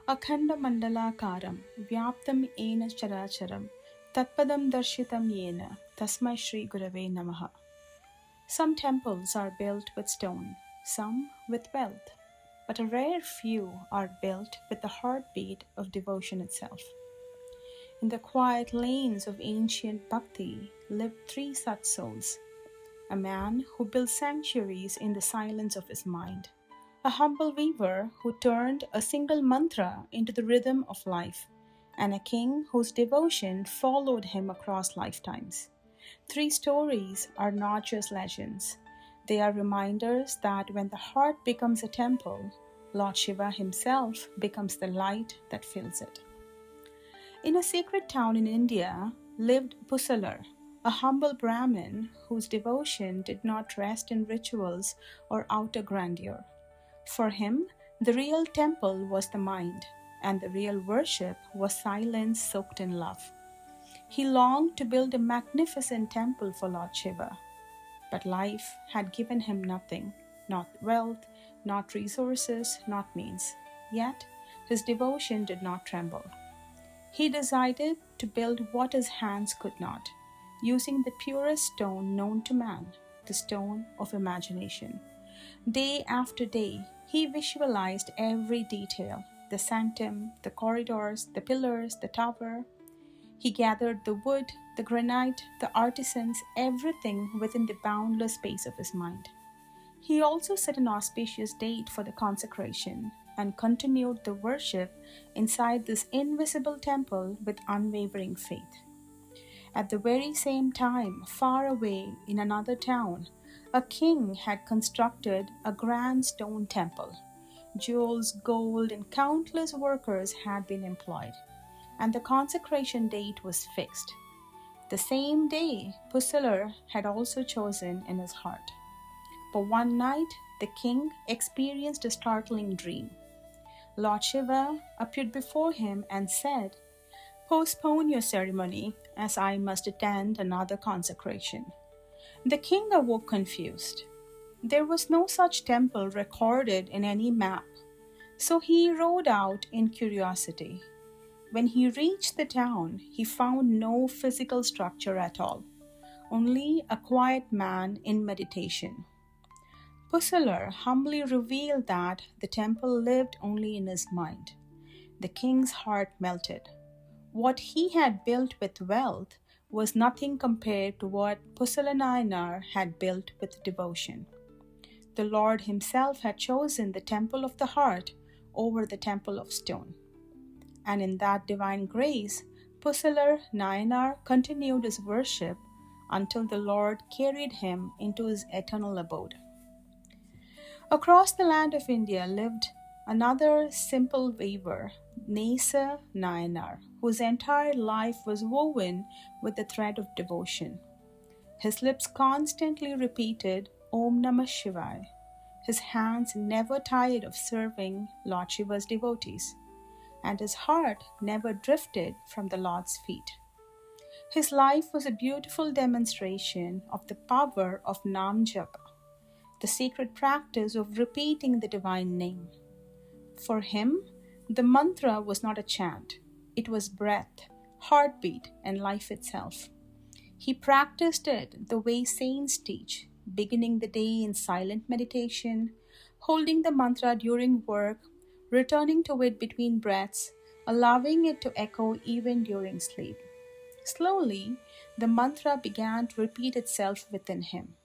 अखण्डमण्डलाकारं व्याप्तं येन चराचरं तत्पदं दर्शितं येन तस्मै श्रीगुरवे नमः. Some temples are built with stone, some with wealth, but a rare few are built with the heartbeat of devotion itself. In the quiet lanes of ancient bhakti lived three such souls: a man who built sanctuaries in the silence of his mind, a humble weaver who turned a single mantra into the rhythm of life, and a king whose devotion followed him across lifetimes. Three stories are not just legends. They are reminders that when the heart becomes a temple, Lord Shiva himself becomes the light that fills it. In a sacred town in India lived Pusalar, a humble Brahmin whose devotion did not rest in rituals or outer grandeur. For him, the real temple was the mind, and the real worship was silence soaked in love. He longed to build a magnificent temple for Lord Shiva, but life had given him nothing, not wealth, not resources, not means. Yet, his devotion did not tremble. He decided to build what his hands could not, using the purest stone known to man, the stone of imagination. Day after day, he visualized every detail: the sanctum, the corridors, the pillars, the tower. He gathered the wood, the granite, the artisans, everything within the boundless space of his mind. He also set an auspicious date for the consecration and continued the worship inside this invisible temple with unwavering faith. At the very same time, far away in another town, a king had constructed a grand stone temple. Jewels, gold, and countless workers had been employed, and the consecration date was fixed. The same day, Pusalar had also chosen in his heart. But one night, the king experienced a startling dream. Lord Shiva appeared before him and said, "Postpone your ceremony, as I must attend another consecration." The king awoke confused. There was no such temple recorded in any map, so he rode out in curiosity. When he reached the town, he found no physical structure at all, only a quiet man in meditation. Pusalar humbly revealed that the temple lived only in his mind. The king's heart melted. What he had built with wealth was nothing compared to what Pusalar Nayanar had built with devotion. The Lord himself had chosen the temple of the heart over the temple of stone. And in that divine grace, Pusalar Nayanar continued his worship until the Lord carried him into his eternal abode. Across the land of India lived another simple weaver, Nesa Nayanar, whose entire life was woven with the thread of devotion. His lips constantly repeated Om Namah Shivaya. His hands never tired of serving Lord Shiva's devotees, and his heart never drifted from the Lord's feet. His life was a beautiful demonstration of the power of Nam Japa, the sacred practice of repeating the divine name. For him, the mantra was not a chant, it was breath, heartbeat, and life itself. He practiced it the way saints teach, beginning the day in silent meditation, holding the mantra during work, returning to it between breaths, allowing it to echo even during sleep. Slowly, the mantra began to repeat itself within him.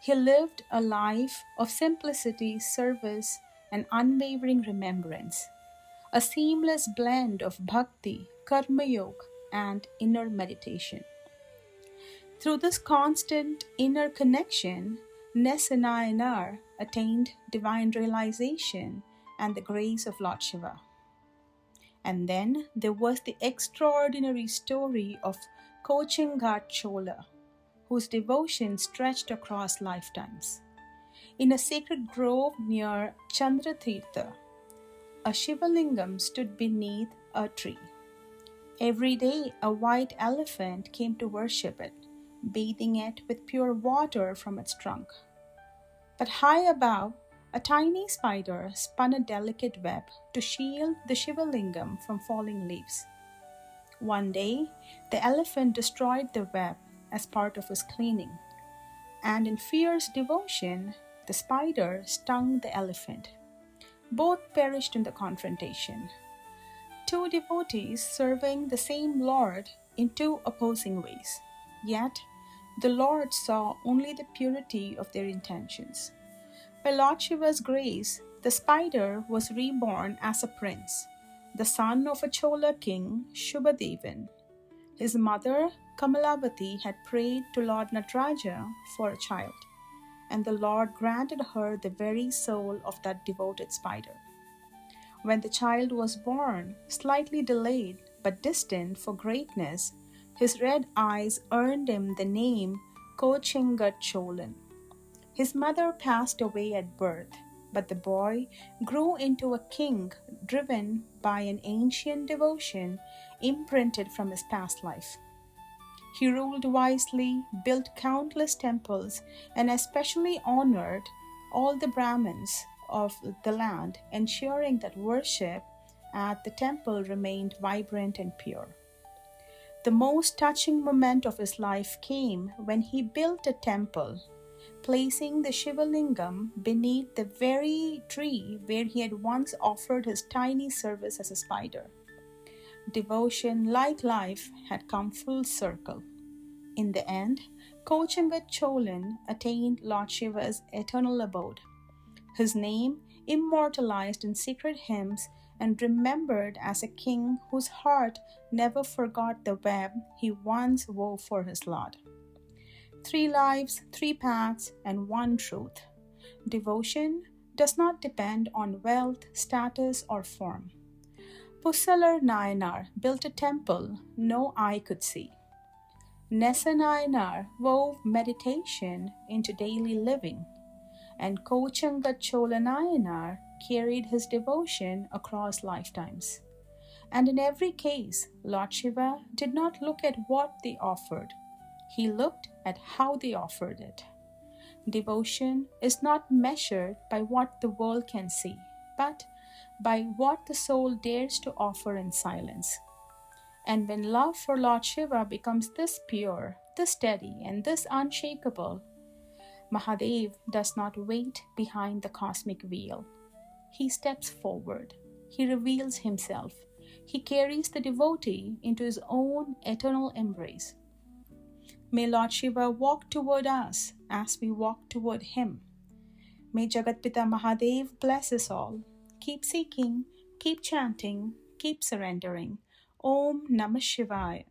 He lived a life of simplicity, service, and unwavering remembrance, a seamless blend of bhakti, karma yoga, and inner meditation. Through this constant inner connection, Nesa Nayanar attained divine realization and the grace of Lord Shiva. And then there was the extraordinary story of Kochengat Chola, whose devotion stretched across lifetimes. In a sacred grove near Chandratirtha, a Shivalingam stood beneath a tree. Every day, a white elephant came to worship it, bathing it with pure water from its trunk. But high above, A tiny spider spun a delicate web to shield the Shiva Lingam from falling leaves. One day, the elephant destroyed the web as part of his cleaning, and in fierce devotion, the spider stung the elephant. Both perished in the confrontation. Two devotees serving the same Lord in two opposing ways. Yet, the Lord saw only the purity of their intentions. By Lord Shiva's grace, the spider was reborn as a prince, the son of a Chola king, Shubhadevan. His mother, Kamalavati, had prayed to Lord Nataraja for a child, and the Lord granted her the very soul of that devoted spider. When the child was born, slightly delayed but destined for greatness, his red eyes earned him the name Kochengat Chola. His mother passed away at birth, but the boy grew into a king driven by an ancient devotion imprinted from his past life. He ruled wisely, built countless temples, and especially honored all the Brahmins of the land, ensuring that worship at the temple remained vibrant and pure. The most touching moment of his life came when he built a temple, placing the Shiva Lingam beneath the very tree where he had once offered his tiny service as a spider. Devotion, like life, had come full circle. In the end, Kochengat Chola attained Lord Shiva's eternal abode, his name immortalized in secret hymns and remembered as a king whose heart never forgot the web he once wove for his Lord. 3 lives, 3 paths, and 1 truth. Devotion does not depend on wealth, status, or form. Pusalar Nayanar built a temple no eye could see. Nesa Nayanar wove meditation into daily living, and Kochengat Chola Nayanar carried his devotion across lifetimes. And in every case, Lord Shiva did not look at what they offered. He looked at how they offered it. Devotion is not measured by what the world can see, but by what the soul dares to offer in silence. And when love for Lord Shiva becomes this pure, this steady, and this unshakable, Mahadev does not wait behind the cosmic veil. He steps forward. He reveals himself. He carries the devotee into his own eternal embrace. May Lord Shiva walk toward us as we walk toward him. May Jagatpita Mahadev bless us all. Keep seeking, keep chanting, keep surrendering. Om Namah Shivaya.